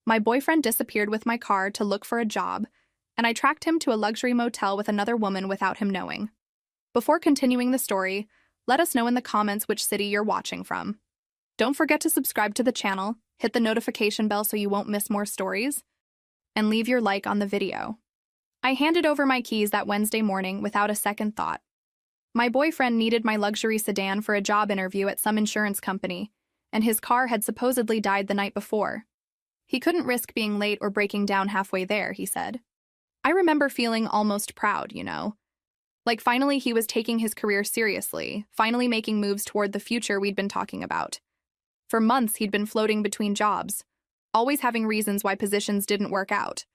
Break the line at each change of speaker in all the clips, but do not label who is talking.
My boyfriend disappeared with my car to look for a job, and I tracked him to a luxury motel with another woman without him knowing. Before continuing the story, let us know in the comments which city you're watching from. Don't forget to subscribe to the channel, hit the notification bell so you won't miss more stories, and leave your like on the video. I handed over my keys that Wednesday morning without a second thought. My boyfriend needed my luxury sedan for a job interview at some insurance company, and his car had supposedly died the night before. He couldn't risk being late or breaking down halfway there, he said. I remember feeling almost proud, Like finally he was taking his career seriously, finally making moves toward the future we'd been talking about. For months he'd been floating between jobs, always having reasons why positions didn't work out,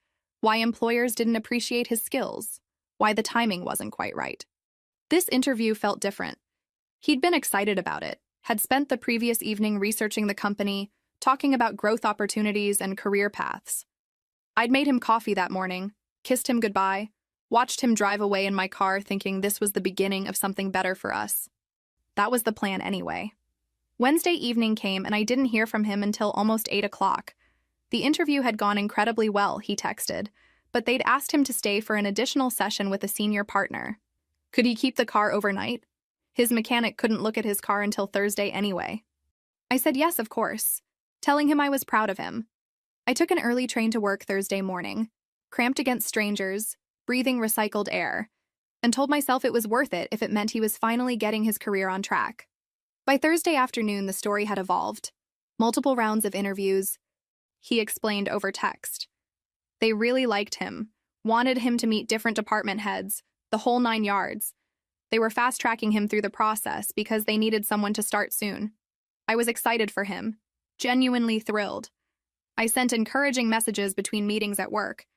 why employers didn't appreciate his skills, why the timing wasn't quite right. This interview felt different. He'd been excited about it, had spent the previous evening researching the company, talking about growth opportunities and career paths. I'd made him coffee that morning, kissed him goodbye, watched him drive away in my car thinking this was the beginning of something better for us. That was the plan anyway. Wednesday evening came and I didn't hear from him until almost 8 o'clock. The interview had gone incredibly well, he texted, but they'd asked him to stay for an additional session with a senior partner. Could he keep the car overnight? His mechanic couldn't look at his car until Thursday anyway. I said yes, of course, telling him I was proud of him. I took an early train to work Thursday morning, cramped against strangers, breathing recycled air, and told myself it was worth it if it meant he was finally getting his career on track. By Thursday afternoon, the story had evolved. Multiple rounds of interviews, he explained over text. They really liked him, wanted him to meet different department heads, the whole 9 yards. They were fast-tracking him through the process because they needed someone to start soon. I was excited for him, genuinely thrilled. I sent encouraging messages between meetings at work,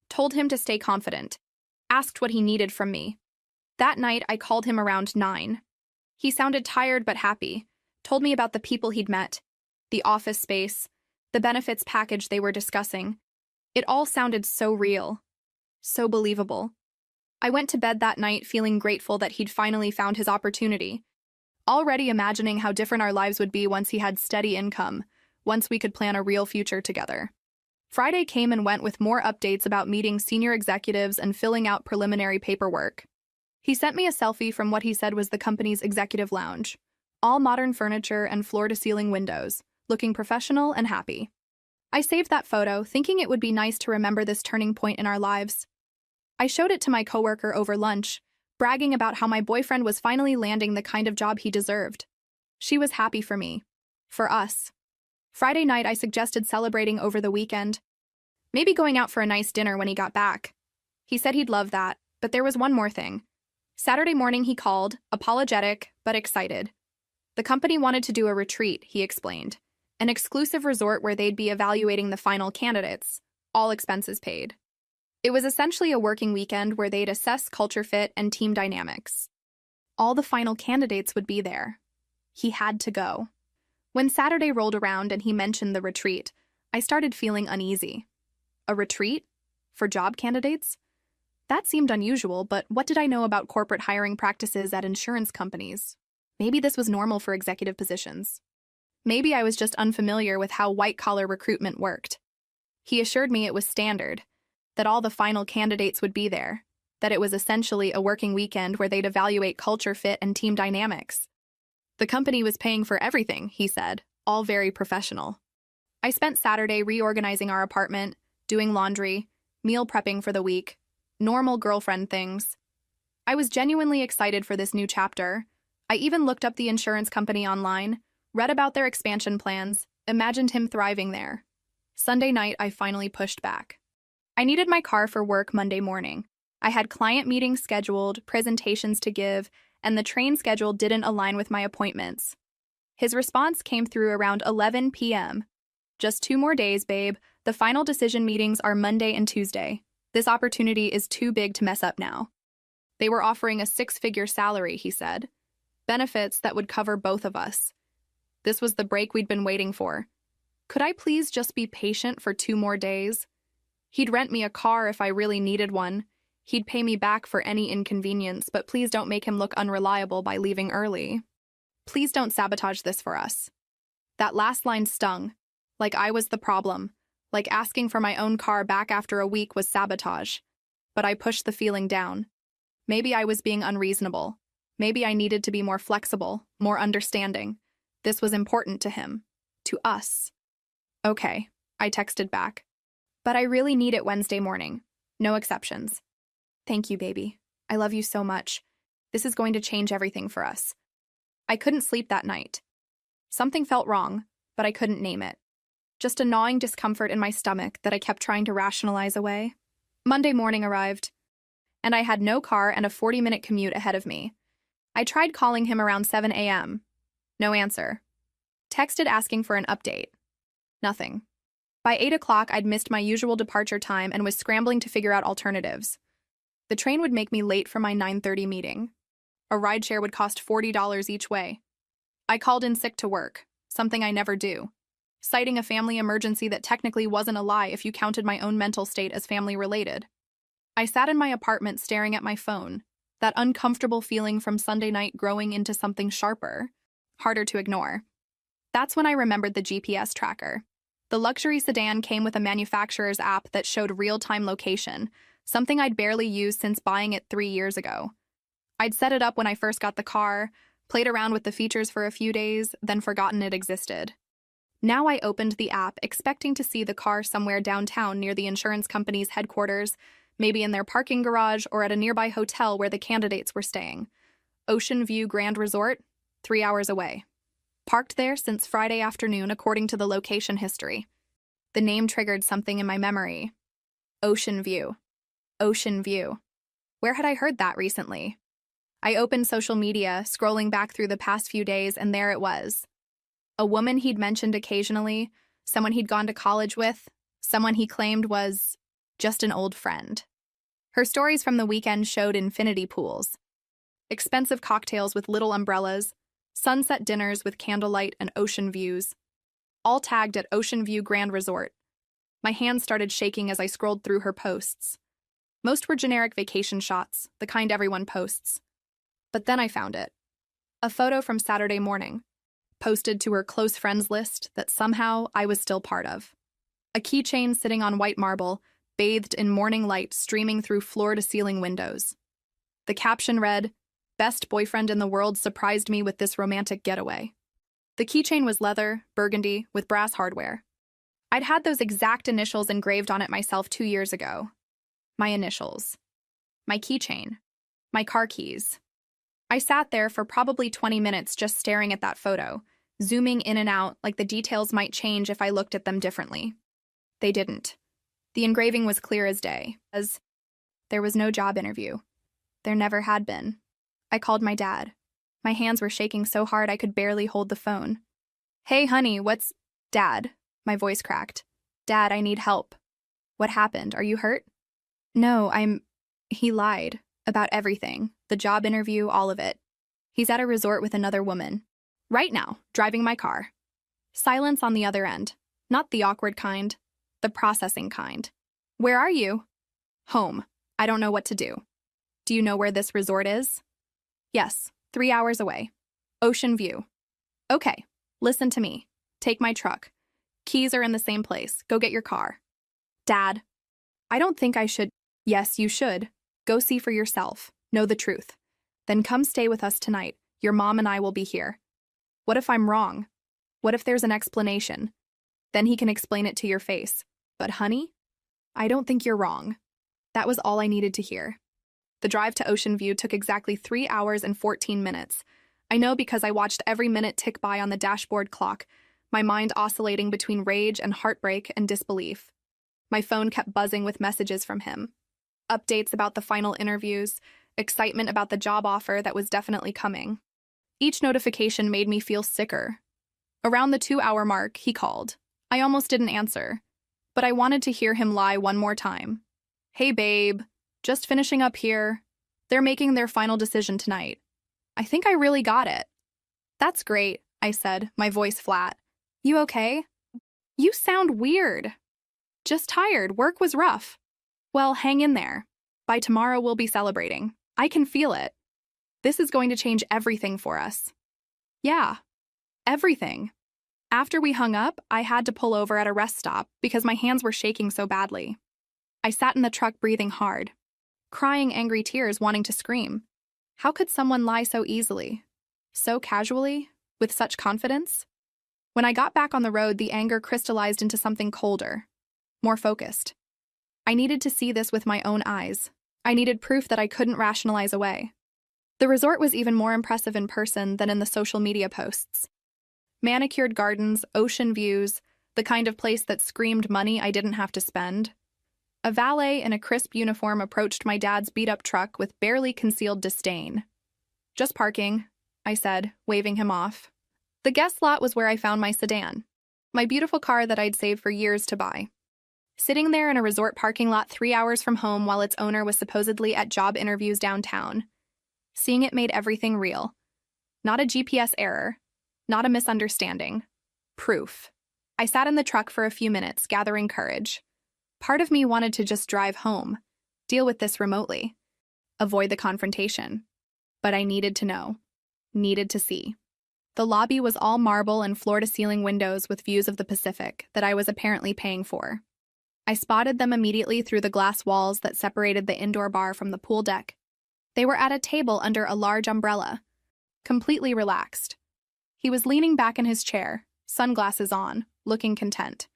told him to stay confident, asked what he needed from me. That night, I called him around 9. He sounded tired but happy, told me about the people he'd met, the office space, the benefits package they were discussing. It all sounded so real, so believable. I went to bed that night feeling grateful that he'd finally found his opportunity, already imagining how different our lives would be once he had steady income, once we could plan a real future together. Friday came and went with more updates about meeting senior executives and filling out preliminary paperwork. He sent me a selfie from what he said was the company's executive lounge, all modern furniture and floor-to-ceiling windows, looking professional and happy. I saved that photo, thinking it would be nice to remember this turning point in our lives. I showed it to my coworker over lunch, bragging about how my boyfriend was finally landing the kind of job he deserved. She was happy for me. For us. Friday night, I suggested celebrating over the weekend. Maybe going out for a nice dinner when he got back. He said he'd love that, but there was one more thing. Saturday morning he called, apologetic, but excited. The company wanted to do a retreat, he explained. An exclusive resort where they'd be evaluating the final candidates, all expenses paid. It was essentially a working weekend where they'd assess culture fit and team dynamics. All the final candidates would be there. He had to go. When Saturday rolled around and he mentioned the retreat, I started feeling uneasy. A retreat? For job candidates? That seemed unusual, but what did I know about corporate hiring practices at insurance companies? Maybe this was normal for executive positions. Maybe I was just unfamiliar with how white-collar recruitment worked. He assured me it was standard, that all the final candidates would be there, that it was essentially a working weekend where they'd evaluate culture fit and team dynamics. The company was paying for everything, he said, all very professional. I spent Saturday reorganizing our apartment, doing laundry, meal prepping for the week, normal girlfriend things. I was genuinely excited for this new chapter. I even looked up the insurance company online, read about their expansion plans, imagined him thriving there. Sunday night, I finally pushed back. I needed my car for work Monday morning. I had client meetings scheduled, presentations to give, and the train schedule didn't align with my appointments. His response came through around 11 p.m. Just 2 more days, babe. The final decision meetings are Monday and Tuesday. This opportunity is too big to mess up now. They were offering a 6-figure salary, he said. Benefits that would cover both of us. This was the break we'd been waiting for. Could I please just be patient for 2 more days? He'd rent me a car if I really needed one. He'd pay me back for any inconvenience, but please don't make him look unreliable by leaving early. Please don't sabotage this for us. That last line stung, like I was the problem, Like asking for my own car back after a week was sabotage. But I pushed the feeling down. Maybe I was being unreasonable. Maybe I needed to be more flexible, more understanding. This was important to him. To us. Okay, I texted back. But I really need it Wednesday morning. No exceptions. Thank you, baby. I love you so much. This is going to change everything for us. I couldn't sleep that night. Something felt wrong, but I couldn't name it. Just a gnawing discomfort in my stomach that I kept trying to rationalize away. Monday morning arrived, and I had no car and a 40-minute commute ahead of me. I tried calling him around 7 a.m. No answer. Texted asking for an update. Nothing. By 8 o'clock, I'd missed my usual departure time and was scrambling to figure out alternatives. The train would make me late for my 9:30 meeting. A rideshare would cost $40 each way. I called in sick to work, something I never do, citing a family emergency that technically wasn't a lie if you counted my own mental state as family-related. I sat in my apartment staring at my phone, that uncomfortable feeling from Sunday night growing into something sharper, harder to ignore. That's when I remembered the GPS tracker. The luxury sedan came with a manufacturer's app that showed real-time location, something I'd barely used since buying it 3 years ago. I'd set it up when I first got the car, played around with the features for a few days, then forgotten it existed. Now I opened the app, expecting to see the car somewhere downtown near the insurance company's headquarters, maybe in their parking garage or at a nearby hotel where the candidates were staying. Ocean View Grand Resort, 3 hours away. Parked there since Friday afternoon according to the location history. The name triggered something in my memory. Ocean View. Ocean View. Where had I heard that recently? I opened social media, scrolling back through the past few days, and there it was. A woman he'd mentioned occasionally, someone he'd gone to college with, someone he claimed was just an old friend. Her stories from the weekend showed infinity pools, expensive cocktails with little umbrellas, sunset dinners with candlelight and ocean views, all tagged at Ocean View Grand Resort. My hands started shaking as I scrolled through her posts. Most were generic vacation shots, the kind everyone posts. But then I found it. A photo from Saturday morning, posted to her close friends list that somehow I was still part of. A keychain sitting on white marble, bathed in morning light streaming through floor-to-ceiling windows. The caption read, "Best boyfriend in the world surprised me with this romantic getaway." The keychain was leather, burgundy, with brass hardware. I'd had those exact initials engraved on it myself 2 years ago. My initials. My keychain. My car keys. I sat there for probably 20 minutes just staring at that photo, zooming in and out like the details might change if I looked at them differently. They didn't. The engraving was clear as day, as there was no job interview. There never had been. I called my dad. My hands were shaking so hard I could barely hold the phone. "Hey, honey, what's—" "Dad," my voice cracked. "Dad, I need help." "What happened? Are you hurt?" "No, He lied. About everything. The job interview, all of it. He's at a resort with another woman. Right now, driving my car." Silence on the other end. Not the awkward kind. The processing kind. "Where are you?" "Home. I don't know what to do." "Do you know where this resort is?" "Yes, 3 hours away. Ocean View." "Okay, listen to me. Take my truck. Keys are in the same place. Go get your car." "Dad, I don't think I should." "Yes, you should. Go see for yourself. Know the truth. Then come stay with us tonight. Your mom and I will be here. What if I'm wrong? What if there's an explanation? Then he can explain it to your face. But honey, I don't think you're wrong." That was all I needed to hear. The drive to Ocean View took exactly 3 hours and 14 minutes. I know because I watched every minute tick by on the dashboard clock, my mind oscillating between rage and heartbreak and disbelief. My phone kept buzzing with messages from him. Updates about the final interviews, excitement about the job offer that was definitely coming. Each notification made me feel sicker. Around the 2-hour mark, he called. I almost didn't answer, but I wanted to hear him lie one more time. "Hey, babe. Just finishing up here. They're making their final decision tonight. I think I really got it." "That's great," I said, my voice flat. "You okay?" "You sound weird." "Just tired. Work was rough." "Well, hang in there. By tomorrow we'll be celebrating. I can feel it. This is going to change everything for us." "Yeah. Everything." After we hung up, I had to pull over at a rest stop because my hands were shaking so badly. I sat in the truck breathing hard, crying angry tears, wanting to scream. How could someone lie so easily, so casually, with such confidence? When I got back on the road, the anger crystallized into something colder, more focused. I needed to see this with my own eyes. I needed proof that I couldn't rationalize away. The resort was even more impressive in person than in the social media posts. Manicured gardens, ocean views, the kind of place that screamed money I didn't have to spend. A valet in a crisp uniform approached my dad's beat-up truck with barely concealed disdain. "Just parking," I said, waving him off. The guest lot was where I found my sedan, my beautiful car that I'd saved for years to buy. Sitting there in a resort parking lot 3 hours from home while its owner was supposedly at job interviews downtown. Seeing it made everything real. Not a GPS error. Not a misunderstanding. Proof. I sat in the truck for a few minutes, gathering courage. Part of me wanted to just drive home, deal with this remotely, avoid the confrontation. But I needed to know. Needed to see. The lobby was all marble and floor-to-ceiling windows with views of the Pacific that I was apparently paying for. I spotted them immediately through the glass walls that separated the indoor bar from the pool deck. They were at a table under a large umbrella, completely relaxed. He was leaning back in his chair, sunglasses on, looking content.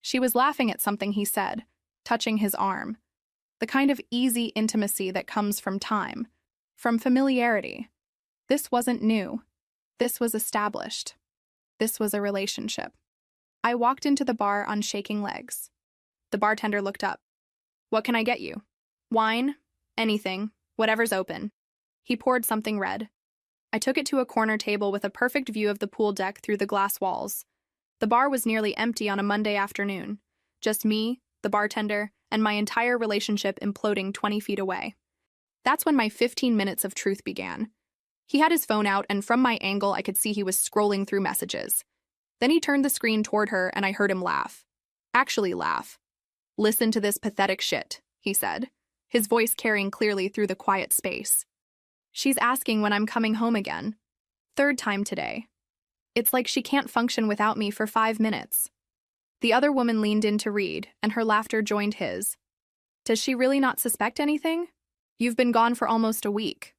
She was laughing at something he said, touching his arm. The kind of easy intimacy that comes from time, from familiarity. This wasn't new. This was established. This was a relationship. I walked into the bar on shaking legs. The bartender looked up. "What can I get you?" "Wine? Anything. Whatever's open." He poured something red. I took it to a corner table with a perfect view of the pool deck through the glass walls. The bar was nearly empty on a Monday afternoon. Just me, the bartender, and my entire relationship imploding 20 feet away. That's when my 15 minutes of truth began. He had his phone out, and from my angle, I could see he was scrolling through messages. Then he turned the screen toward her, and I heard him laugh. Actually laugh. "Listen to this pathetic shit," he said, his voice carrying clearly through the quiet space. "She's asking when I'm coming home again. 3rd time today. It's like she can't function without me for 5 minutes." The other woman leaned in to read, and her laughter joined his. "Does she really not suspect anything? You've been gone for almost a week.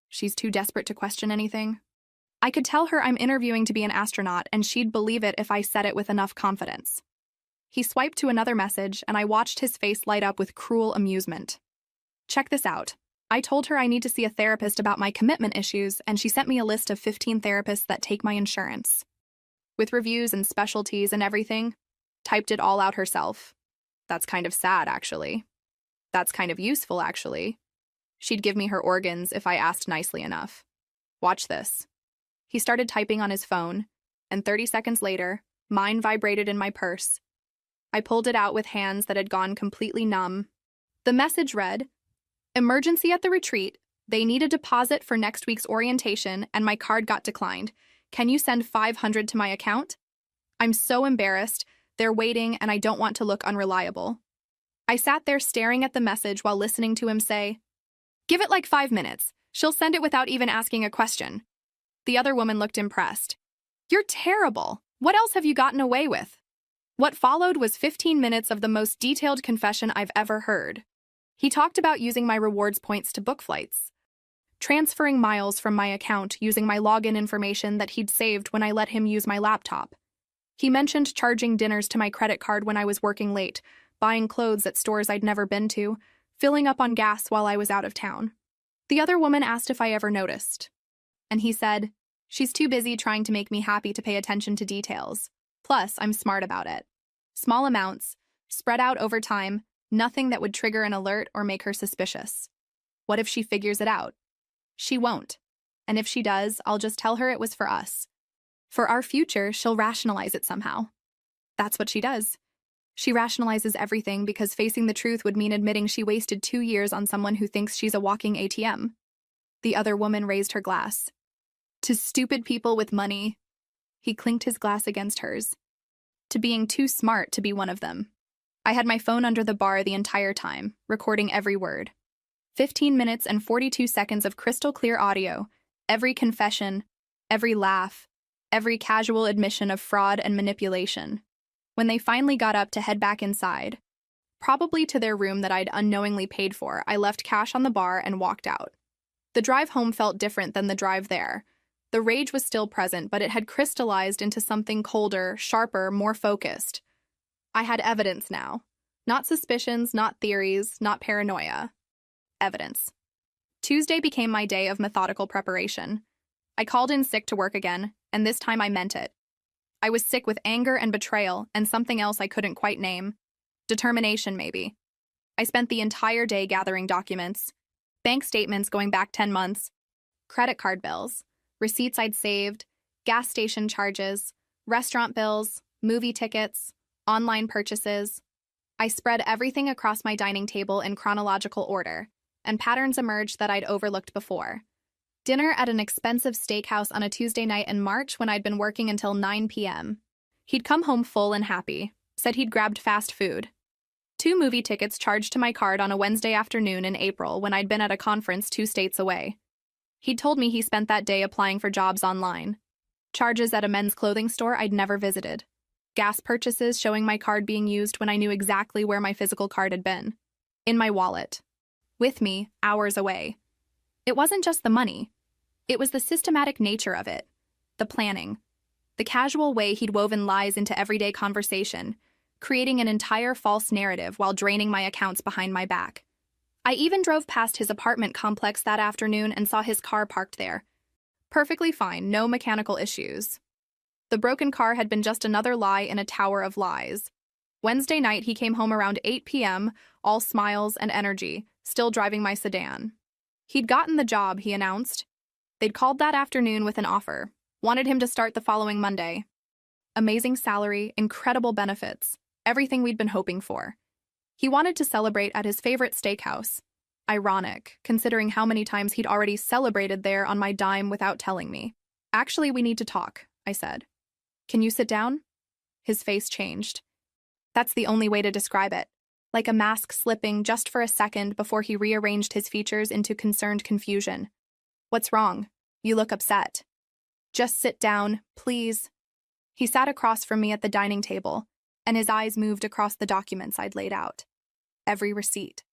She's too desperate to question anything. I could tell her I'm interviewing to be an astronaut, and she'd believe it if I said it with enough confidence." He swiped to another message, and I watched his face light up with cruel amusement. "Check this out. I told her I need to see a therapist about my commitment issues, and she sent me a list of 15 therapists that take my insurance. With reviews and specialties and everything. Typed it all out herself. That's kind of sad, actually. That's kind of useful, actually. She'd give me her organs if I asked nicely enough. Watch this." He started typing on his phone, and 30 seconds later, mine vibrated in my purse. I pulled it out with hands that had gone completely numb. The message read, "Emergency at the retreat. They need a deposit for next week's orientation, and my card got declined. Can you send $500 to my account? I'm so embarrassed. They're waiting, and I don't want to look unreliable." I sat there staring at the message while listening to him say, "Give it like 5 minutes. She'll send it without even asking a question." The other woman looked impressed. "You're terrible. What else have you gotten away with?" What followed was 15 minutes of the most detailed confession I've ever heard. He talked about using my rewards points to book flights, transferring miles from my account using my login information that he'd saved when I let him use my laptop. He mentioned charging dinners to my credit card when I was working late, buying clothes at stores I'd never been to, filling up on gas while I was out of town. The other woman asked if I ever noticed. And he said, "She's too busy trying to make me happy to pay attention to details. Plus, I'm smart about it. Small amounts, spread out over time, nothing that would trigger an alert or make her suspicious. What if she figures it out? She won't. And if she does, I'll just tell her it was for us. For our future, she'll rationalize it somehow. That's what she does. She rationalizes everything because facing the truth would mean admitting she wasted 2 years on someone who thinks she's a walking ATM." The other woman raised her glass. "To stupid people with money." He clinked his glass against hers. "To being too smart to be one of them." I had my phone under the bar the entire time, recording every word. 15 minutes and 42 seconds of crystal clear audio, every confession, every laugh, every casual admission of fraud and manipulation. When they finally got up to head back inside, probably to their room that I'd unknowingly paid for, I left cash on the bar and walked out. The drive home felt different than the drive there. The rage was still present, but it had crystallized into something colder, sharper, more focused. I had evidence now. Not suspicions, not theories, not paranoia. Evidence. Tuesday became my day of methodical preparation. I called in sick to work again, and this time I meant it. I was sick with anger and betrayal and something else I couldn't quite name. Determination, maybe. I spent the entire day gathering documents, bank statements going back 10 months, credit card bills, receipts I'd saved, gas station charges, restaurant bills, movie tickets, online purchases. I spread everything across my dining table in chronological order, and patterns emerged that I'd overlooked before. Dinner at an expensive steakhouse on a Tuesday night in March when I'd been working until 9 p.m. He'd come home full and happy, said he'd grabbed fast food. 2 movie tickets charged to my card on a Wednesday afternoon in April when I'd been at a conference 2 states away. He'd told me he spent that day applying for jobs online. Charges at a men's clothing store I'd never visited. Gas purchases showing my card being used when I knew exactly where my physical card had been. In my wallet. With me, hours away. It wasn't just the money. It was the systematic nature of it. The planning. The casual way he'd woven lies into everyday conversation, creating an entire false narrative while draining my accounts behind my back. I even drove past his apartment complex that afternoon and saw his car parked there. Perfectly fine, no mechanical issues. The broken car had been just another lie in a tower of lies. Wednesday night, he came home around 8 p.m., all smiles and energy, still driving my sedan. He'd gotten the job, he announced. They'd called that afternoon with an offer, wanted him to start the following Monday. Amazing salary, incredible benefits, everything we'd been hoping for. He wanted to celebrate at his favorite steakhouse. Ironic, considering how many times he'd already celebrated there on my dime without telling me. Actually, we need to talk, I said. Can you sit down? His face changed. That's the only way to describe it. Like a mask slipping just for a second before he rearranged his features into concerned confusion. What's wrong? You look upset. Just sit down, please. He sat across from me at the dining table, and his eyes moved across the documents I'd laid out. Every receipt,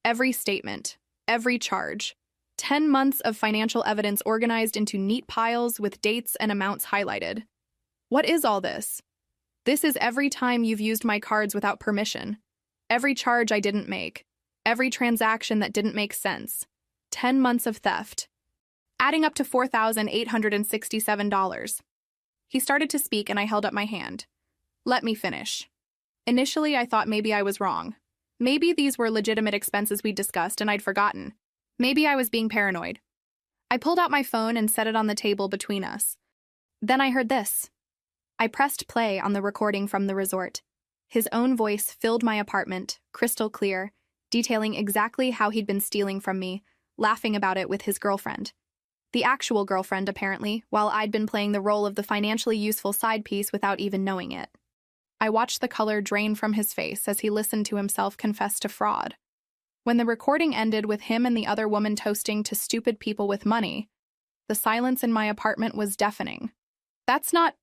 every statement, every charge. 10 months of financial evidence organized into neat piles with dates and amounts highlighted. What is all this? This is every time you've used my cards without permission. Every charge I didn't make. Every transaction that didn't make sense. 10 months of theft. Adding up to $4,867. He started to speak and I held up my hand. Let me finish. Initially, I thought maybe I was wrong. Maybe these were legitimate expenses we'd discussed and I'd forgotten. Maybe I was being paranoid. I pulled out my phone and set it on the table between us. Then I heard this. I pressed play on the recording from the resort. His own voice filled my apartment, crystal clear, detailing exactly how he'd been stealing from me, laughing about it with his girlfriend. The actual girlfriend, apparently, while I'd been playing the role of the financially useful side piece without even knowing it. I watched the color drain from his face as he listened to himself confess to fraud. When the recording ended with him and the other woman toasting to stupid people with money, the silence in my apartment was deafening. That's not...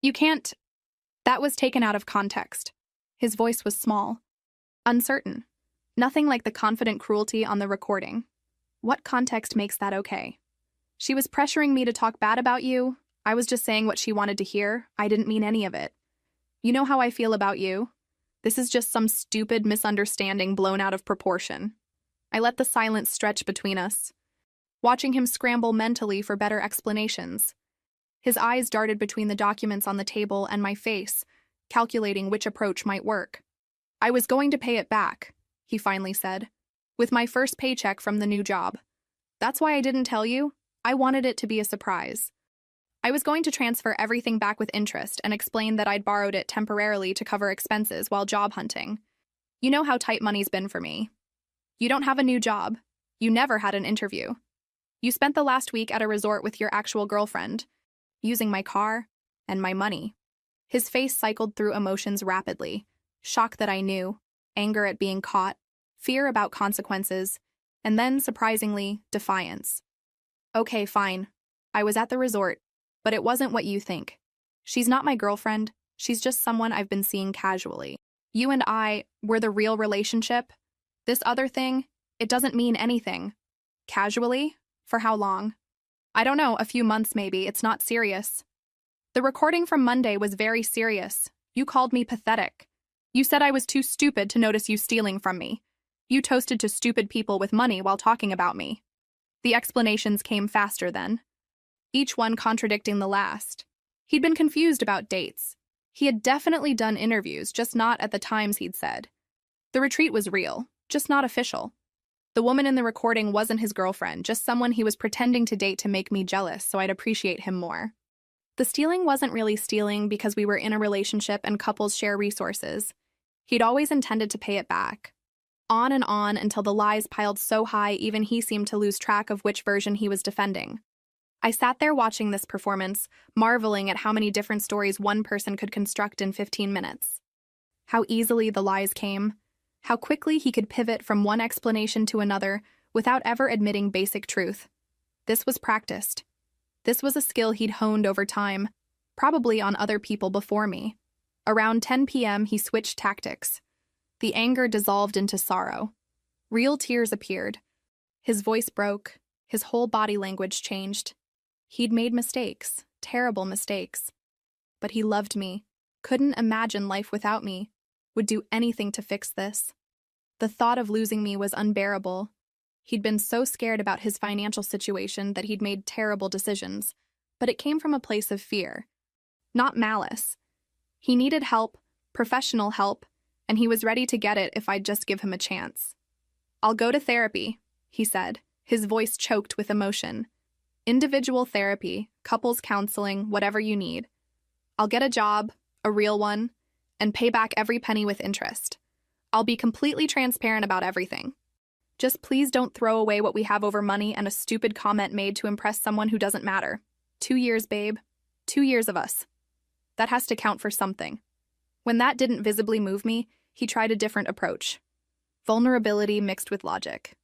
You can't... That was taken out of context. His voice was small. Uncertain. Nothing like the confident cruelty on the recording. What context makes that okay? She was pressuring me to talk bad about you. I was just saying what she wanted to hear. I didn't mean any of it. You know how I feel about you. This is just some stupid misunderstanding blown out of proportion. I let the silence stretch between us, watching him scramble mentally for better explanations. His eyes darted between the documents on the table and my face, calculating which approach might work. I was going to pay it back, he finally said, with my first paycheck from the new job. That's why I didn't tell you. I wanted it to be a surprise. I was going to transfer everything back with interest and explain that I'd borrowed it temporarily to cover expenses while job hunting. You know how tight money's been for me. You don't have a new job. You never had an interview. You spent the last week at a resort with your actual girlfriend, using my car and my money. His face cycled through emotions rapidly. Shock that I knew, anger at being caught, fear about consequences, and then, surprisingly, defiance. Okay, fine. I was at the resort, but it wasn't what you think. She's not my girlfriend. She's just someone I've been seeing casually. You and I, we're the real relationship. This other thing, it doesn't mean anything. Casually? For how long? I don't know, a few months maybe. It's not serious. The recording from Monday was very serious. You called me pathetic. You said I was too stupid to notice you stealing from me. You toasted to stupid people with money while talking about me. The explanations came faster then, each one contradicting the last. He'd been confused about dates. He had definitely done interviews, just not at the times he'd said. The retreat was real, just not official. The woman in the recording wasn't his girlfriend, just someone he was pretending to date to make me jealous so I'd appreciate him more. The stealing wasn't really stealing because we were in a relationship and couples share resources. He'd always intended to pay it back. On and on until the lies piled so high even he seemed to lose track of which version he was defending. I sat there watching this performance, marveling at how many different stories one person could construct in 15 minutes. How easily the lies came, how quickly he could pivot from one explanation to another without ever admitting basic truth. This was practiced. This was a skill he'd honed over time, probably on other people before me. Around 10 p.m., he switched tactics. The anger dissolved into sorrow. Real tears appeared. His voice broke. His whole body language changed. He'd made mistakes, terrible mistakes. But he loved me, couldn't imagine life without me, would do anything to fix this. The thought of losing me was unbearable. He'd been so scared about his financial situation that he'd made terrible decisions, but it came from a place of fear, not malice. He needed help, professional help, and he was ready to get it if I'd just give him a chance. "I'll go to therapy," he said, his voice choked with emotion. "Individual therapy, couples counseling, whatever you need. I'll get a job, a real one, and pay back every penny with interest. I'll be completely transparent about everything. Just please don't throw away what we have over money and a stupid comment made to impress someone who doesn't matter. 2 years, babe. 2 years of us. That has to count for something." When that didn't visibly move me, he tried a different approach. Vulnerability mixed with logic.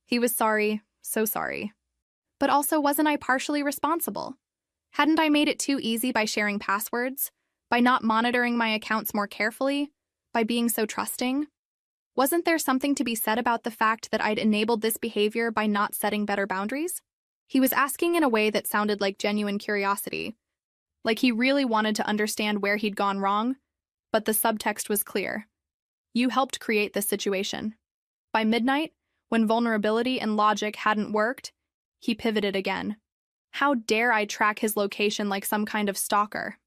He was sorry, so sorry. But also, wasn't I partially responsible? Hadn't I made it too easy by sharing passwords? By not monitoring my accounts more carefully? By being so trusting? Wasn't there something to be said about the fact that I'd enabled this behavior by not setting better boundaries? He was asking in a way that sounded like genuine curiosity, like he really wanted to understand where he'd gone wrong, but the subtext was clear. You helped create this situation. By midnight, when vulnerability and logic hadn't worked, he pivoted again. How dare I track his location like some kind of stalker?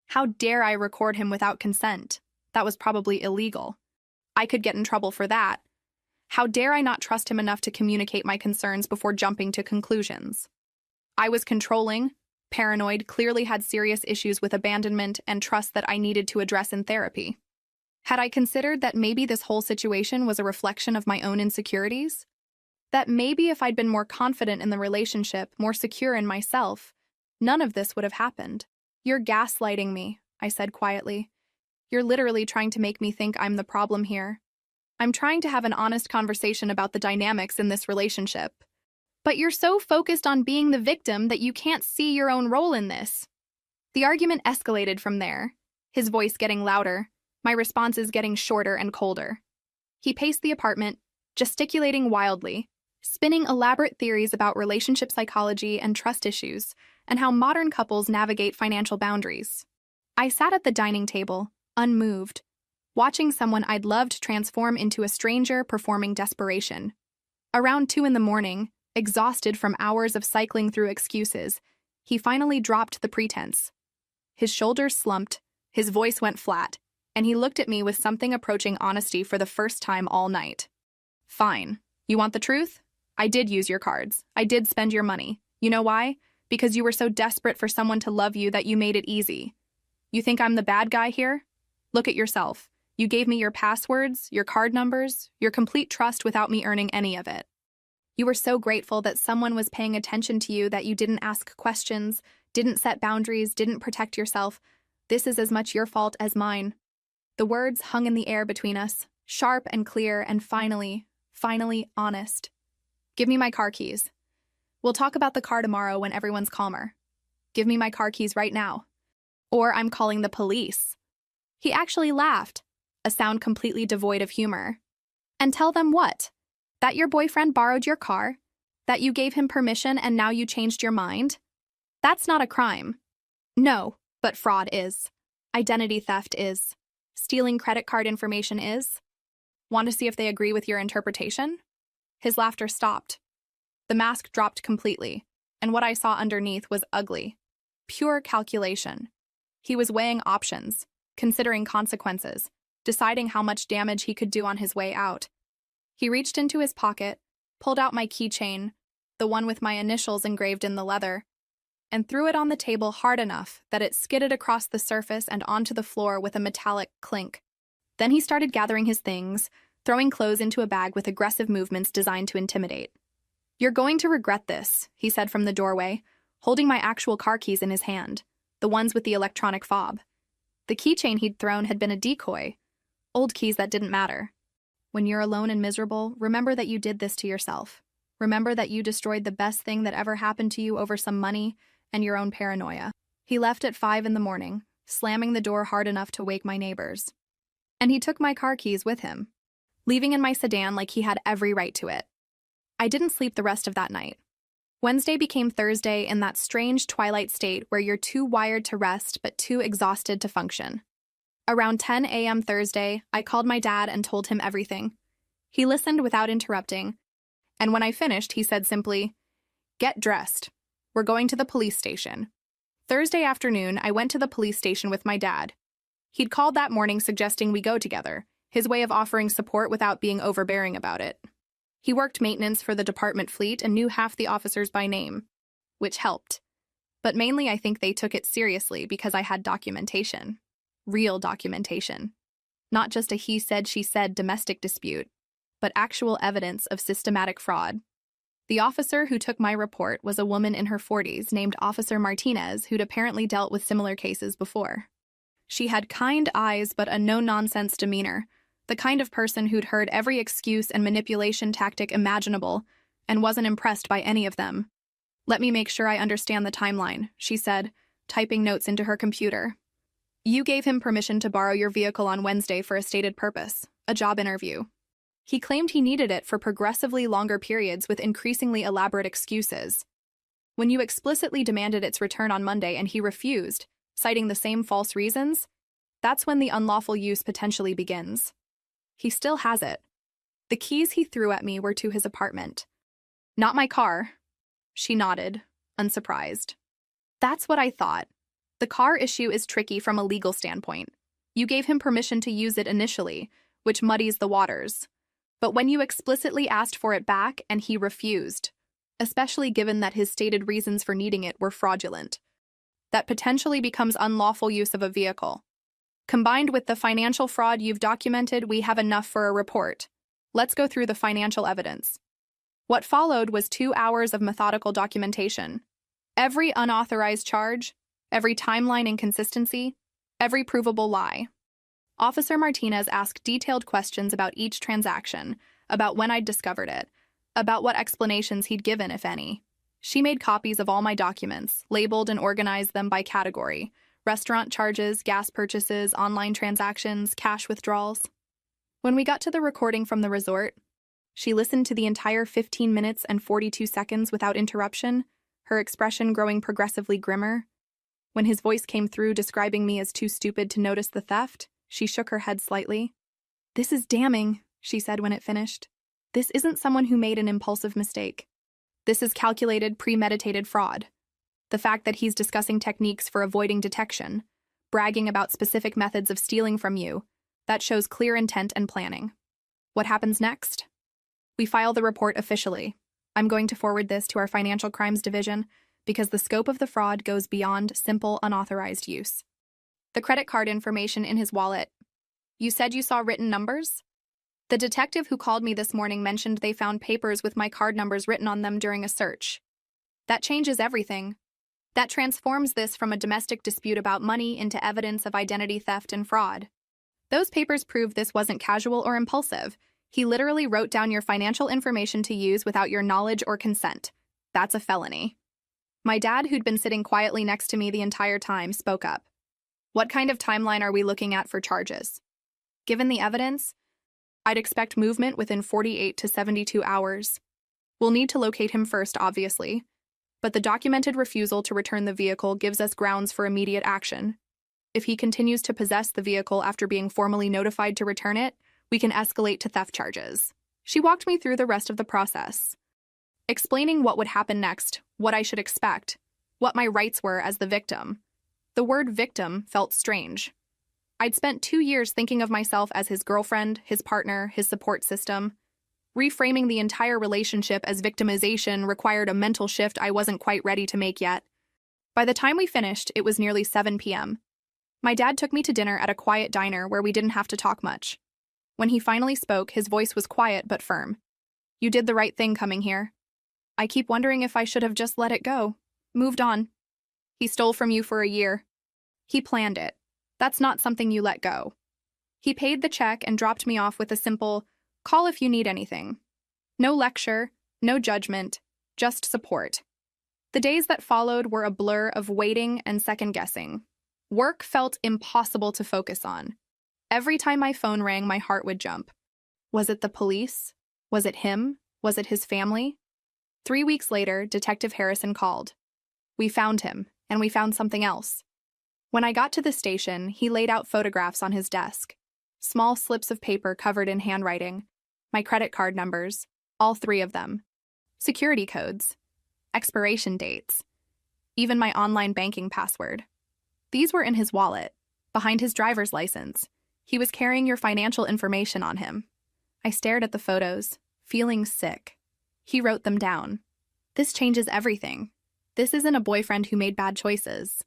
How dare I record him without consent? That was probably illegal. I could get in trouble for that. How dare I not trust him enough to communicate my concerns before jumping to conclusions? I was controlling, paranoid, clearly had serious issues with abandonment and trust that I needed to address in therapy. Had I considered that maybe this whole situation was a reflection of my own insecurities? That maybe if I'd been more confident in the relationship, more secure in myself, none of this would have happened? "You're gaslighting me," I said quietly. "You're literally trying to make me think I'm the problem here. I'm trying to have an honest conversation about the dynamics in this relationship. But you're so focused on being the victim that you can't see your own role in this." The argument escalated from there, his voice getting louder, my responses getting shorter and colder. He paced the apartment, gesticulating wildly, spinning elaborate theories about relationship psychology and trust issues, and how modern couples navigate financial boundaries. I sat at the dining table, unmoved, watching someone I'd loved transform into a stranger performing desperation. Around 2 a.m, exhausted from hours of cycling through excuses, he finally dropped the pretense. His shoulders slumped, his voice went flat, and he looked at me with something approaching honesty for the first time all night. "Fine. You want the truth? I did use your cards. I did spend your money. You know why? Because you were so desperate for someone to love you that you made it easy. You think I'm the bad guy here? Look at yourself. You gave me your passwords, your card numbers, your complete trust without me earning any of it. You were so grateful that someone was paying attention to you that you didn't ask questions, didn't set boundaries, didn't protect yourself. This is as much your fault as mine." The words hung in the air between us, sharp and clear and finally honest. "Give me my car keys. We'll talk about the car tomorrow when everyone's calmer. Give me my car keys right now." Or I'm calling the police. He actually laughed, a sound completely devoid of humor. And tell them what? That your boyfriend borrowed your car? That you gave him permission and now you changed your mind? That's not a crime. No, but fraud is. Identity theft is. Stealing credit card information is. Want to see if they agree with your interpretation? His laughter stopped. The mask dropped completely, and what I saw underneath was ugly. Pure calculation. He was weighing options, considering consequences, deciding how much damage he could do on his way out. He reached into his pocket, pulled out my keychain, the one with my initials engraved in the leather, and threw it on the table hard enough that it skidded across the surface and onto the floor with a metallic clink. Then he started gathering his things, throwing clothes into a bag with aggressive movements designed to intimidate. "You're going to regret this," he said from the doorway, holding my actual car keys in his hand, the ones with the electronic fob. The keychain he'd thrown had been a decoy, old keys that didn't matter. When you're alone and miserable, remember that you did this to yourself. Remember that you destroyed the best thing that ever happened to you over some money and your own paranoia. He left at 5 in the morning, slamming the door hard enough to wake my neighbors. And he took my car keys with him, leaving in my sedan like he had every right to it. I didn't sleep the rest of that night. Wednesday became Thursday in that strange twilight state where you're too wired to rest but too exhausted to function. Around 10 a.m. Thursday, I called my dad and told him everything. He listened without interrupting, and when I finished, he said simply, "Get dressed. We're going to the police station." Thursday afternoon, I went to the police station with my dad. He'd called that morning suggesting we go together, his way of offering support without being overbearing about it. He worked maintenance for the department fleet and knew half the officers by name, which helped. But mainly I think they took it seriously because I had documentation. Real documentation. Not just a he said, she said domestic dispute, but actual evidence of systematic fraud. The officer who took my report was a woman in her 40s named Officer Martinez, who'd apparently dealt with similar cases before. She had kind eyes but a no-nonsense demeanor, the kind of person who'd heard every excuse and manipulation tactic imaginable and wasn't impressed by any of them. "Let me make sure I understand the timeline," she said, typing notes into her computer. "You gave him permission to borrow your vehicle on Wednesday for a stated purpose, a job interview. He claimed he needed it for progressively longer periods with increasingly elaborate excuses. When you explicitly demanded its return on Monday and he refused, citing the same false reasons, that's when the unlawful use potentially begins. He still has it. The keys he threw at me were to his apartment. Not my car." She nodded, unsurprised. "That's what I thought. The car issue is tricky from a legal standpoint. You gave him permission to use it initially, which muddies the waters. But when you explicitly asked for it back and he refused, especially given that his stated reasons for needing it were fraudulent, that potentially becomes unlawful use of a vehicle. Combined with the financial fraud you've documented, we have enough for a report. Let's go through the financial evidence." What followed was 2 hours of methodical documentation. Every unauthorized charge, every timeline inconsistency, every provable lie. Officer Martinez asked detailed questions about each transaction, about when I'd discovered it, about what explanations he'd given, if any. She made copies of all my documents, labeled and organized them by category: restaurant charges, gas purchases, online transactions, cash withdrawals. When we got to the recording from the resort, she listened to the entire 15 minutes and 42 seconds without interruption, her expression growing progressively grimmer. When his voice came through describing me as too stupid to notice the theft, she shook her head slightly. "This is damning," she said when it finished. "This isn't someone who made an impulsive mistake. This is calculated, premeditated fraud. The fact that he's discussing techniques for avoiding detection, bragging about specific methods of stealing from you, that shows clear intent and planning. What happens next? We file the report officially. I'm going to forward this to our Financial Crimes Division because the scope of the fraud goes beyond simple unauthorized use. The credit card information in his wallet. You said you saw written numbers? The detective who called me this morning mentioned they found papers with my card numbers written on them during a search. That changes everything. That transforms this from a domestic dispute about money into evidence of identity theft and fraud. Those papers prove this wasn't casual or impulsive. He literally wrote down your financial information to use without your knowledge or consent. That's a felony." My dad, who'd been sitting quietly next to me the entire time, spoke up. What kind of timeline are we looking at for charges? Given the evidence, I'd expect movement within 48 to 72 hours. We'll need to locate him first, obviously, but the documented refusal to return the vehicle gives us grounds for immediate action. If he continues to possess the vehicle after being formally notified to return it, we can escalate to theft charges. She walked me through the rest of the process, explaining what would happen next, what I should expect, what my rights were as the victim. The word victim felt strange. I'd spent 2 years thinking of myself as his girlfriend, his partner, his support system. Reframing the entire relationship as victimization required a mental shift I wasn't quite ready to make yet. By the time we finished, it was nearly 7 p.m. My dad took me to dinner at a quiet diner where we didn't have to talk much. When he finally spoke, his voice was quiet but firm. You did the right thing coming here. I keep wondering if I should have just let it go. Moved on. He stole from you for a year. He planned it. That's not something you let go. He paid the check and dropped me off with a simple, call if you need anything. No lecture, no judgment, just support. The days that followed were a blur of waiting and second-guessing. Work felt impossible to focus on. Every time my phone rang, my heart would jump. Was it the police? Was it him? Was it his family? 3 weeks later, Detective Harrison called. We found him, and we found something else. When I got to the station, he laid out photographs on his desk. Small slips of paper covered in handwriting. My credit card numbers, all 3 of them. Security codes. Expiration dates. Even my online banking password. These were in his wallet, behind his driver's license. He was carrying your financial information on him. I stared at the photos, feeling sick. He wrote them down. This changes everything. This isn't a boyfriend who made bad choices.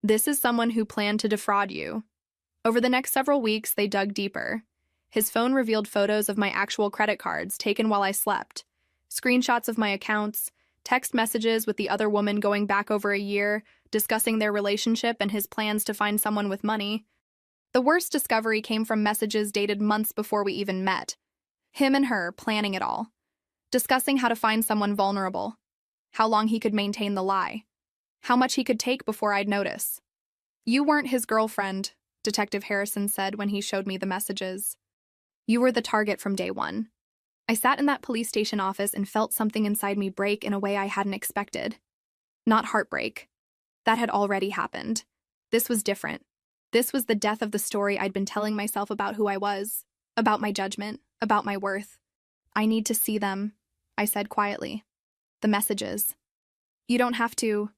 This is someone who planned to defraud you. Over the next several weeks, they dug deeper. His phone revealed photos of my actual credit cards taken while I slept, screenshots of my accounts, text messages with the other woman going back over a year, discussing their relationship and his plans to find someone with money. The worst discovery came from messages dated months before we even met. Him and her planning it all, discussing how to find someone vulnerable, how long he could maintain the lie, how much he could take before I'd notice. You weren't his girlfriend, Detective Harrison said when he showed me the messages. You were the target from day one. I sat in that police station office and felt something inside me break in a way I hadn't expected. Not heartbreak. That had already happened. This was different. This was the death of the story I'd been telling myself about who I was, about my judgment, about my worth. I need to see them, I said quietly. The messages. You don't have to.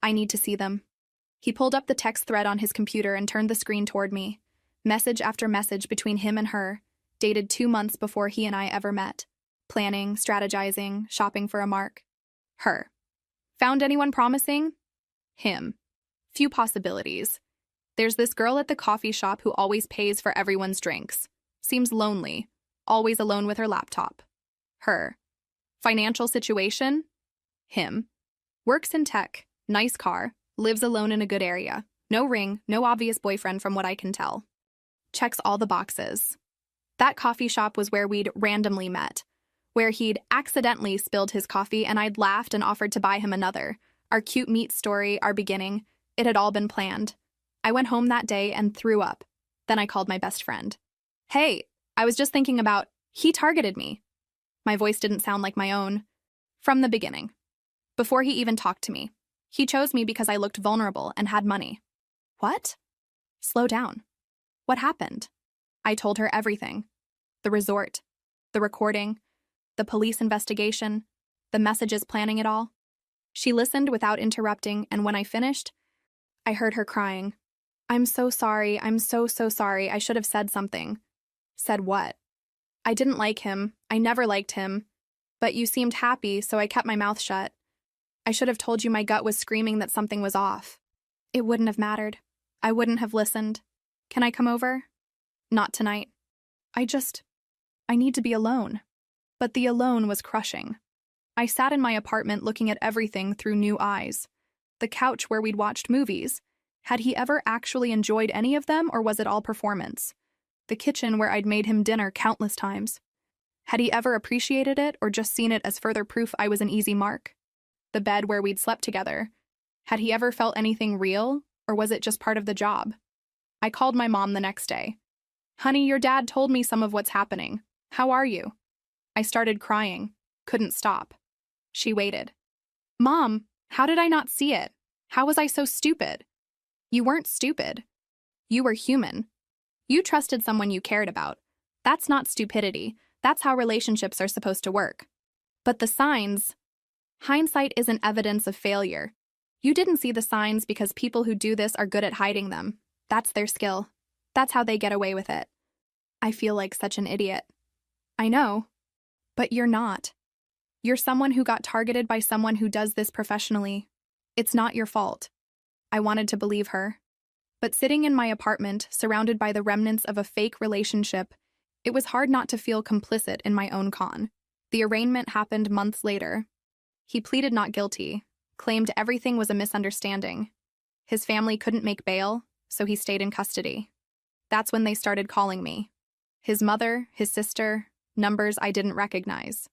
I need to see them. He pulled up the text thread on his computer and turned the screen toward me. Message after message between him and her, dated 2 months before he and I ever met. Planning, strategizing, shopping for a mark. Her. Found anyone promising? Him. Few possibilities. There's this girl at the coffee shop who always pays for everyone's drinks. Seems lonely. Always alone with her laptop. Her. Financial situation? Him. Works in tech. Nice car. Lives alone in a good area. No ring, no obvious boyfriend from what I can tell. Checks all the boxes. That coffee shop was where we'd randomly met, where he'd accidentally spilled his coffee and I'd laughed and offered to buy him another. Our cute meet story, our beginning, it had all been planned. I went home that day and threw up. Then I called my best friend. Hey, I was just thinking about, he targeted me. My voice didn't sound like my own. From the beginning. Before he even talked to me. He chose me because I looked vulnerable and had money. What? Slow down. What happened? I told her everything. The resort, the recording, the police investigation, the messages planning it all. She listened without interrupting, and when I finished, I heard her crying. I'm so sorry, I'm so sorry, I should have said something. Said what? I didn't like him, I never liked him, but you seemed happy, so I kept my mouth shut. I should have told you my gut was screaming that something was off. It wouldn't have mattered. I wouldn't have listened. Can I come over? Not tonight. I need to be alone. But the alone was crushing. I sat in my apartment looking at everything through new eyes. The couch where we'd watched movies. Had he ever actually enjoyed any of them, or was it all performance? The kitchen where I'd made him dinner countless times. Had he ever appreciated it, or just seen it as further proof I was an easy mark? The bed where we'd slept together. Had he ever felt anything real, Or was it just part of the job? I called my mom the next day. Honey, your dad told me some of what's happening. How are you? I started crying. Couldn't stop. She waited. Mom, how did I not see it? How was I so stupid? You weren't stupid. You were human. You trusted someone you cared about. That's not stupidity. That's how relationships are supposed to work. But the signs... Hindsight isn't evidence of failure. You didn't see the signs because people who do this are good at hiding them. That's their skill. That's how they get away with it. I feel like such an idiot. I know. But you're not. You're someone who got targeted by someone who does this professionally. It's not your fault. I wanted to believe her. But sitting in my apartment, surrounded by the remnants of a fake relationship, it was hard not to feel complicit in my own con. The arraignment happened months later. He pleaded not guilty, claimed everything was a misunderstanding. His family couldn't make bail, so he stayed in custody. That's when they started calling me. His mother, his sister, numbers I didn't recognize.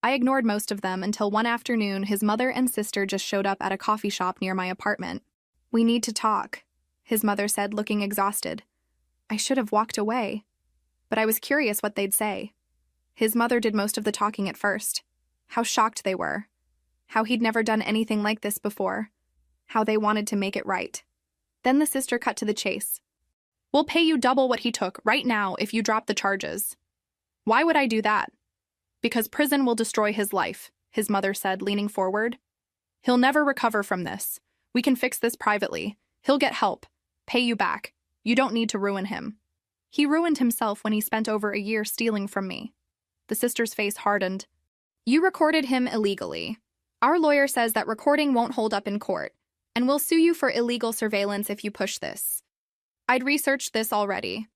I ignored most of them until one afternoon his mother and sister just showed up at a coffee shop near my apartment. We need to talk, his mother said, looking exhausted. I should have walked away, but I was curious what they'd say. His mother did most of the talking at first. How shocked they were. How he'd never done anything like this before. How they wanted to make it right. Then the sister cut to the chase. We'll pay you double what he took right now if you drop the charges. Why would I do that? Because prison will destroy his life, his mother said, leaning forward. He'll never recover from this. We can fix this privately. He'll get help. Pay you back. You don't need to ruin him. He ruined himself when he spent over a year stealing from me. The sister's face hardened. You recorded him illegally. Our lawyer says that recording won't hold up in court, and we'll sue you for illegal surveillance if you push this. I'd researched this already.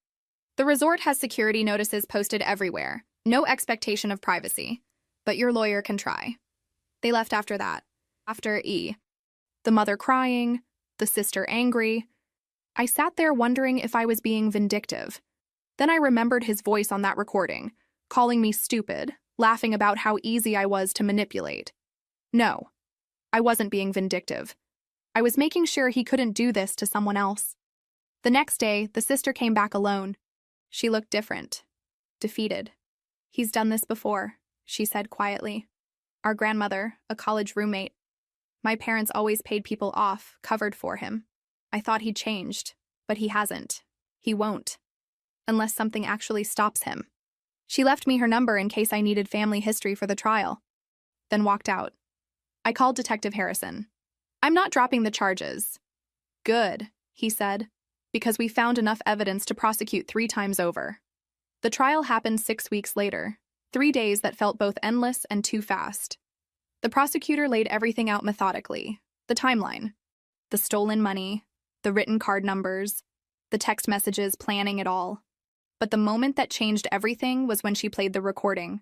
The resort has security notices posted everywhere, no expectation of privacy, but your lawyer can try. They left after that, after E. The mother crying, the sister angry. I sat there wondering if I was being vindictive. Then I remembered his voice on that recording, calling me stupid, laughing about how easy I was to manipulate. No, I wasn't being vindictive. I was making sure he couldn't do this to someone else. The next day, the sister came back alone. She looked different, defeated. He's done this before, she said quietly. Our grandmother, a college roommate. My parents always paid people off, covered for him. I thought he'd changed, but he hasn't. He won't. Unless something actually stops him. She left me her number in case I needed family history for the trial. Then walked out. I called Detective Harrison. I'm not dropping the charges. Good, he said, because we found enough evidence to prosecute 3 times over. The trial happened 6 weeks later, 3 days that felt both endless and too fast. The prosecutor laid everything out methodically, the timeline, the stolen money, the written card numbers, the text messages, planning it all. But the moment that changed everything was when she played the recording.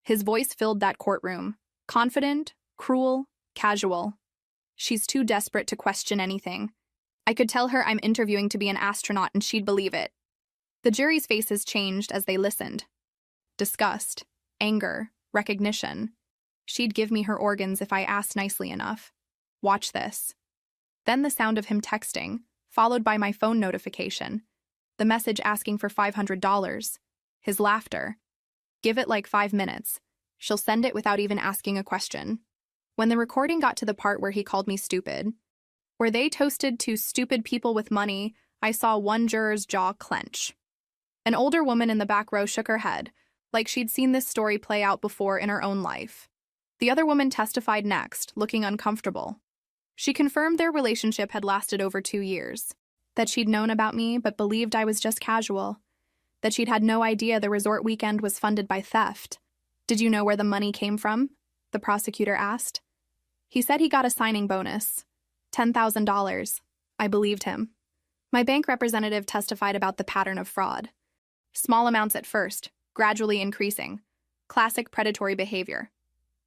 His voice filled that courtroom, confident, cruel, casual. She's too desperate to question anything. I could tell her I'm interviewing to be an astronaut and she'd believe it. The jury's faces changed as they listened. Disgust, anger, recognition. She'd give me her organs if I asked nicely enough. Watch this. Then the sound of him texting, followed by my phone notification. The message asking for $500. His laughter. Give it like 5 minutes. She'll send it without even asking a question. When the recording got to the part where he called me stupid, where they toasted to stupid people with money, I saw one juror's jaw clench. An older woman in the back row shook her head, like she'd seen this story play out before in her own life. The other woman testified next, looking uncomfortable. She confirmed their relationship had lasted over 2 years, that she'd known about me but believed I was just casual, that she'd had no idea the resort weekend was funded by theft. Did you know where the money came from? The prosecutor asked. He said he got a signing bonus, $10,000. I believed him. My bank representative testified about the pattern of fraud. Small amounts at first, gradually increasing. Classic predatory behavior.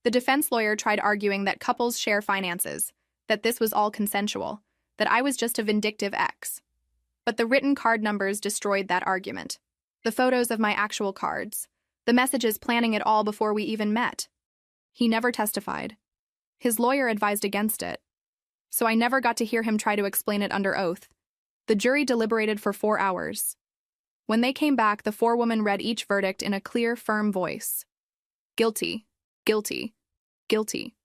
The defense lawyer tried arguing that couples share finances, that this was all consensual, that I was just a vindictive ex. But the written card numbers destroyed that argument. The photos of my actual cards. The messages planning it all before we even met. He never testified. His lawyer advised against it. So I never got to hear him try to explain it under oath. The jury deliberated for 4 hours. When they came back, the forewoman read each verdict in a clear, firm voice. Guilty, guilty, guilty,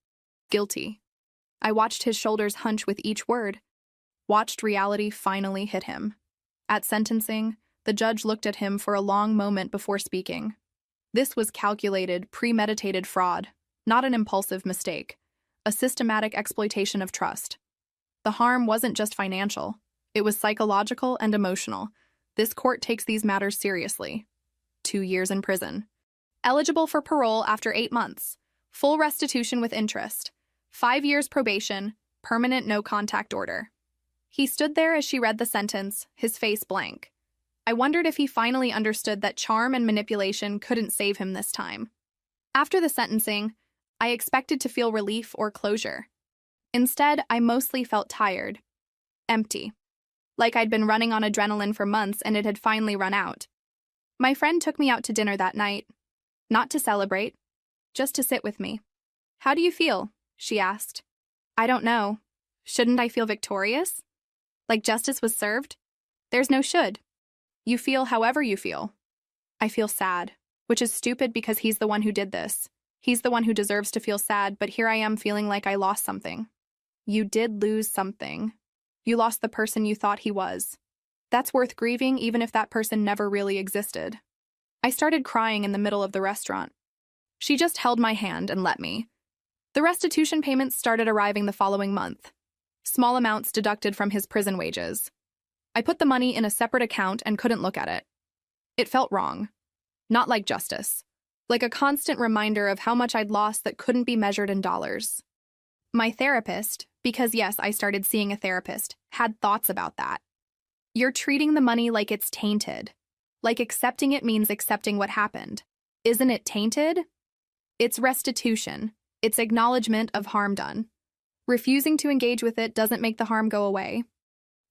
guilty. I watched his shoulders hunch with each word, watched reality finally hit him. At sentencing, the judge looked at him for a long moment before speaking. This was calculated, premeditated fraud, not an impulsive mistake, a systematic exploitation of trust. The harm wasn't just financial, it was psychological and emotional. This court takes these matters seriously. 2 years in prison. Eligible for parole after 8 months. Full restitution with interest. 5 years probation, permanent no-contact order. He stood there as she read the sentence, his face blank. I wondered if he finally understood that charm and manipulation couldn't save him this time. After the sentencing, I expected to feel relief or closure. Instead, I mostly felt tired. Empty. Like I'd been running on adrenaline for months and it had finally run out. My friend took me out to dinner that night. Not to celebrate, just to sit with me. How do you feel? She asked. I don't know. Shouldn't I feel victorious? Like justice was served? There's no should. You feel however you feel. I feel sad, which is stupid because he's the one who did this. He's the one who deserves to feel sad, but here I am feeling like I lost something. You did lose something. You lost the person you thought he was. That's worth grieving even if that person never really existed. I started crying in the middle of the restaurant. She just held my hand and let me. The restitution payments started arriving the following month. Small amounts deducted from his prison wages. I put the money in a separate account and couldn't look at it. It felt wrong. Not like justice. Like a constant reminder of how much I'd lost that couldn't be measured in dollars. My therapist, because yes, I started seeing a therapist, had thoughts about that. You're treating the money like it's tainted. Like accepting it means accepting what happened. Isn't it tainted? It's restitution. It's acknowledgement of harm done. Refusing to engage with it doesn't make the harm go away.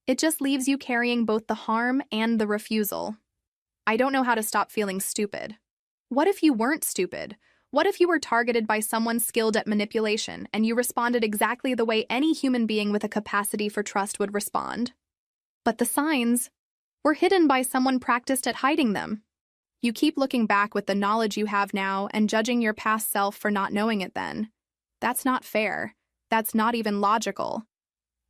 It just leaves you carrying both the harm and the refusal. I don't know how to stop feeling stupid. What if you weren't stupid? What if you were targeted by someone skilled at manipulation and you responded exactly the way any human being with a capacity for trust would respond? But the signs were hidden by someone practiced at hiding them. You keep looking back with the knowledge you have now and judging your past self for not knowing it then. That's not fair. That's not even logical.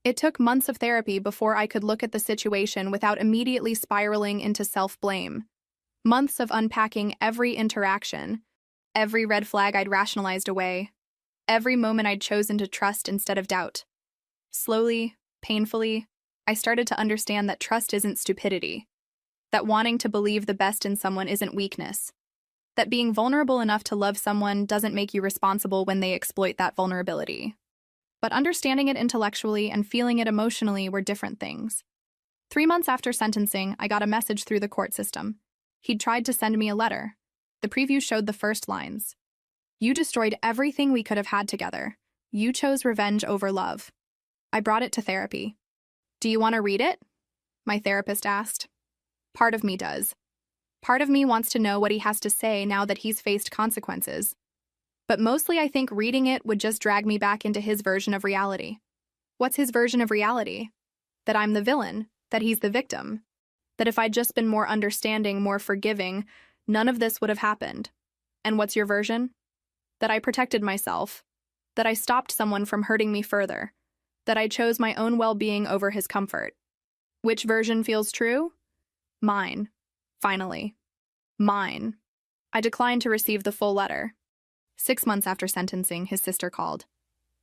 It took months of therapy before I could look at the situation without immediately spiraling into self-blame. Months of unpacking every interaction, every red flag I'd rationalized away, every moment I'd chosen to trust instead of doubt. Slowly, painfully, I started to understand that trust isn't stupidity, that wanting to believe the best in someone isn't weakness, that being vulnerable enough to love someone doesn't make you responsible when they exploit that vulnerability. But understanding it intellectually and feeling it emotionally were different things. 3 months after sentencing, I got a message through the court system. He'd tried to send me a letter. The preview showed the first lines. You destroyed everything we could have had together. You chose revenge over love. I brought it to therapy. Do you want to read it? My therapist asked. Part of me does. Part of me wants to know what he has to say now that he's faced consequences. But mostly I think reading it would just drag me back into his version of reality. What's his version of reality? That I'm the villain, that he's the victim. That if I'd just been more understanding, more forgiving, none of this would have happened. And what's your version? That I protected myself. That I stopped someone from hurting me further. That I chose my own well-being over his comfort. Which version feels true? Mine. Finally. Mine. I declined to receive the full letter. 6 months after sentencing, his sister called.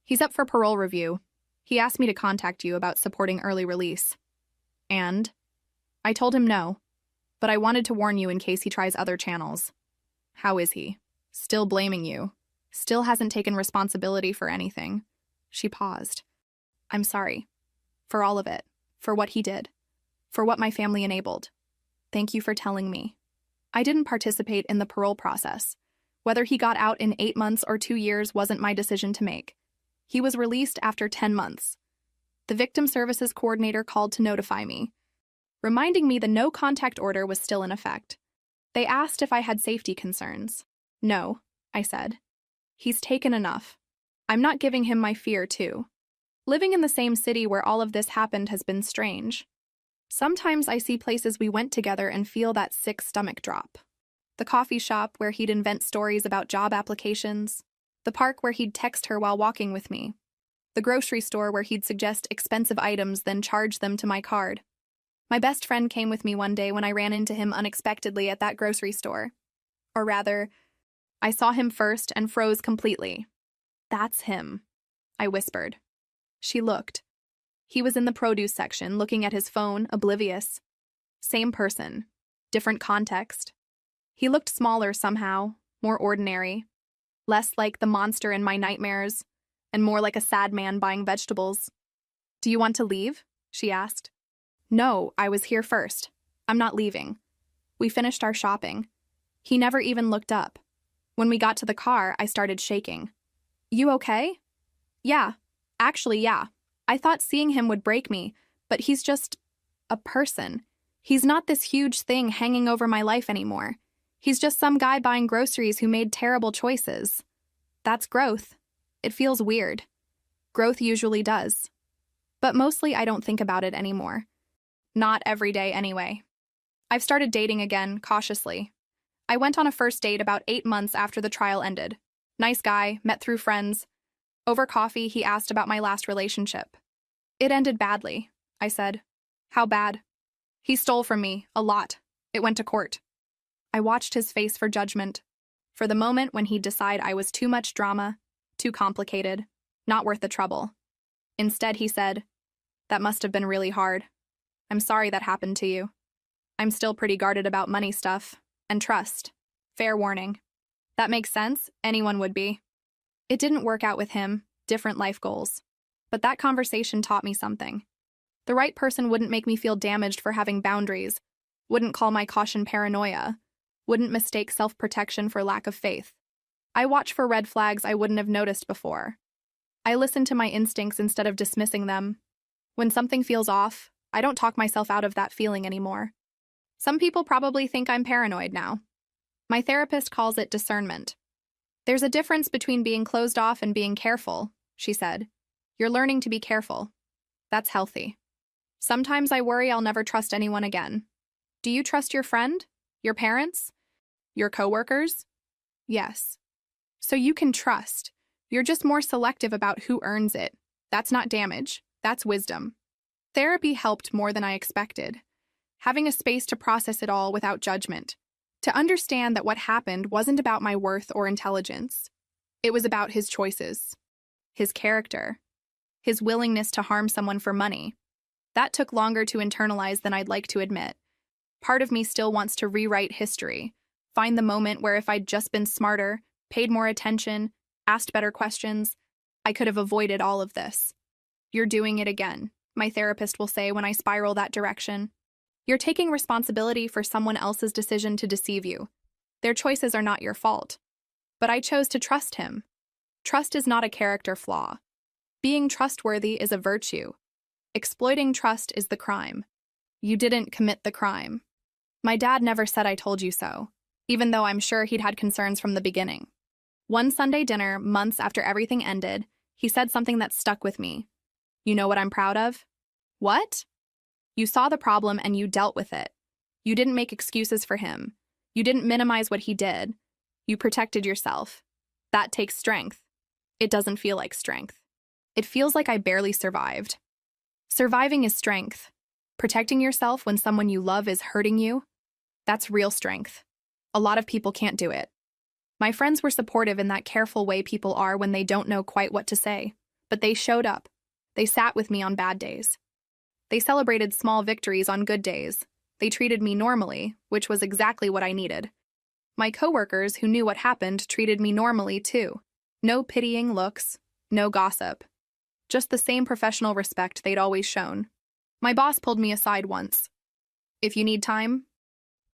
He's up for parole review. He asked me to contact you about supporting early release. And? I told him no, but I wanted to warn you in case he tries other channels. How is he? Still blaming you. Still hasn't taken responsibility for anything. She paused. I'm sorry. For all of it. For what he did. For what my family enabled. Thank you for telling me. I didn't participate in the parole process. Whether he got out in 8 months or 2 years wasn't my decision to make. He was released after 10 months. The victim services coordinator called to notify me, reminding me the no-contact order was still in effect. They asked if I had safety concerns. No, I said. He's taken enough. I'm not giving him my fear, too. Living in the same city where all of this happened has been strange. Sometimes I see places we went together and feel that sick stomach drop. The coffee shop where he'd invent stories about job applications. The park where he'd text her while walking with me. The grocery store where he'd suggest expensive items, then charge them to my card. My best friend came with me one day when I ran into him unexpectedly at that grocery store. Or rather, I saw him first and froze completely. "That's him," I whispered. She looked. He was in the produce section, looking at his phone, oblivious. Same person, different context. He looked smaller somehow, more ordinary. Less like the monster in my nightmares, and more like a sad man buying vegetables. "Do you want to leave?" she asked. "No, I was here first. I'm not leaving." We finished our shopping. He never even looked up. When we got to the car, I started shaking. "You okay?" "Yeah. Actually, yeah. I thought seeing him would break me, but he's just a person. He's not this huge thing hanging over my life anymore. He's just some guy buying groceries who made terrible choices. That's growth. It feels weird. Growth usually does. But mostly I don't think about it anymore. Not every day anyway. I've started dating again, cautiously. I went on a first date about 8 months after the trial ended. Nice guy, met through friends. Over coffee, he asked about my last relationship. "It ended badly," I said. "How bad?" "He stole from me, a lot. It went to court." I watched his face for judgment. For the moment when he'd decide I was too much drama, too complicated, not worth the trouble. Instead, he said, "That must have been really hard. I'm sorry that happened to you. I'm still pretty guarded about money stuff, and trust. Fair warning. That makes sense, anyone would be." It didn't work out with him, different life goals. But that conversation taught me something. The right person wouldn't make me feel damaged for having boundaries, wouldn't call my caution paranoia, wouldn't mistake self-protection for lack of faith. I watch for red flags I wouldn't have noticed before. I listen to my instincts instead of dismissing them. When something feels off, I don't talk myself out of that feeling anymore. Some people probably think I'm paranoid now. My therapist calls it discernment. "There's a difference between being closed off and being careful," she said. "You're learning to be careful. That's healthy. Sometimes I worry I'll never trust anyone again." "Do you trust your friend? Your parents? Your coworkers?" "Yes." "So you can trust. You're just more selective about who earns it. That's not damage. That's wisdom." Therapy helped more than I expected. Having a space to process it all without judgment. To understand that what happened wasn't about my worth or intelligence. It was about his choices. His character. His willingness to harm someone for money. That took longer to internalize than I'd like to admit. Part of me still wants to rewrite history, find the moment where if I'd just been smarter, paid more attention, asked better questions, I could have avoided all of this. "You're doing it again," my therapist will say when I spiral that direction. "You're taking responsibility for someone else's decision to deceive you. Their choices are not your fault." But I chose to trust him. Trust is not a character flaw. Being trustworthy is a virtue. Exploiting trust is the crime. You didn't commit the crime. My dad never said "I told you so," even though I'm sure he'd had concerns from the beginning. One Sunday dinner, months after everything ended, he said something that stuck with me. "You know what I'm proud of?" "What?" "You saw the problem and you dealt with it. You didn't make excuses for him. You didn't minimize what he did. You protected yourself. That takes strength." It doesn't feel like strength. It feels like I barely survived. Surviving is strength. Protecting yourself when someone you love is hurting you, that's real strength. A lot of people can't do it. My friends were supportive in that careful way people are when they don't know quite what to say, but they showed up. They sat with me on bad days. They celebrated small victories on good days. They treated me normally, which was exactly what I needed. My coworkers who knew what happened treated me normally too. No pitying looks, no gossip. Just the same professional respect they'd always shown. My boss pulled me aside once. "If you need time,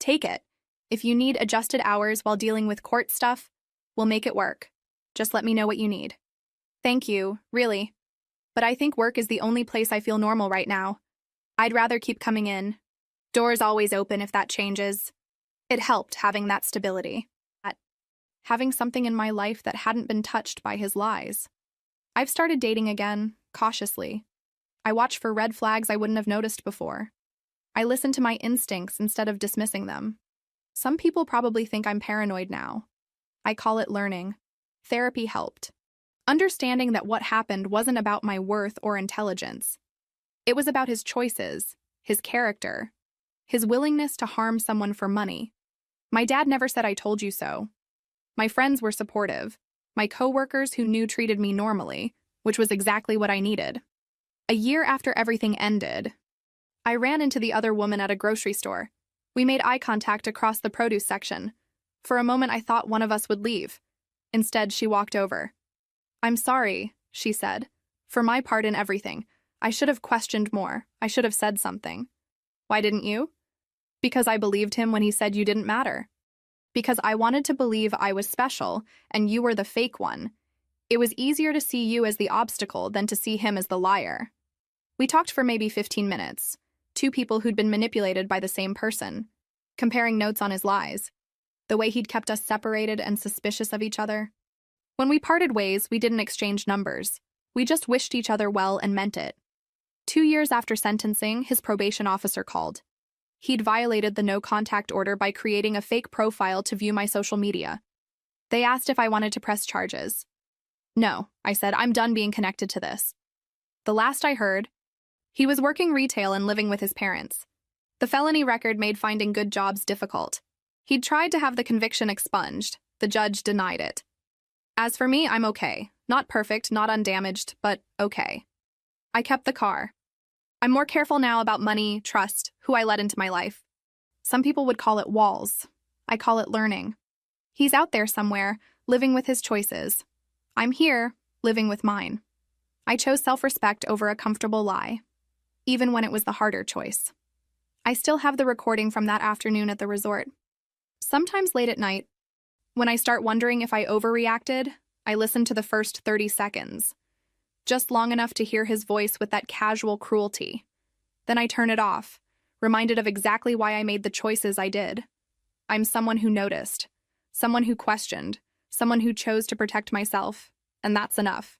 take it. If you need adjusted hours while dealing with court stuff, we'll make it work. Just let me know what you need." "Thank you, really. But I think work is the only place I feel normal right now. I'd rather keep coming in. Doors always open if that changes." It helped having that stability. Having something in my life that hadn't been touched by his lies. I've started dating again, cautiously. I watch for red flags I wouldn't have noticed before. I listen to my instincts instead of dismissing them. Some people probably think I'm paranoid now. I call it learning. Therapy helped. Understanding that what happened wasn't about my worth or intelligence. It was about his choices, his character, his willingness to harm someone for money. My dad never said I told you so. My friends were supportive. My coworkers who knew treated me normally, which was exactly what I needed. A year after everything ended, I ran into the other woman at a grocery store. We made eye contact across the produce section. For a moment, I thought one of us would leave. Instead, she walked over. "I'm sorry," she said. "For my part in everything. I should have questioned more. I should have said something." "Why didn't you?" "Because I believed him when he said you didn't matter. Because I wanted to believe I was special and you were the fake one. It was easier to see you as the obstacle than to see him as the liar." We talked for maybe 15 minutes. Two people who'd been manipulated by the same person, comparing notes on his lies, the way he'd kept us separated and suspicious of each other. When we parted ways, we didn't exchange numbers. We just wished each other well and meant it. 2 years after sentencing, his probation officer called. He'd violated the no-contact order by creating a fake profile to view my social media. They asked if I wanted to press charges. "No," I said, "I'm done being connected to this." The last I heard, he was working retail and living with his parents. The felony record made finding good jobs difficult. He'd tried to have the conviction expunged. The judge denied it. As for me, I'm okay. Not perfect, not undamaged, but okay. I kept the car. I'm more careful now about money, trust, who I let into my life. Some people would call it walls. I call it learning. He's out there somewhere, living with his choices. I'm here, living with mine. I chose self-respect over a comfortable lie, even when it was the harder choice. I still have the recording from that afternoon at the resort. Sometimes late at night, when I start wondering if I overreacted, I listen to the first 30 seconds, just long enough to hear his voice with that casual cruelty. Then I turn it off, reminded of exactly why I made the choices I did. I'm someone who noticed, someone who questioned, someone who chose to protect myself, and that's enough.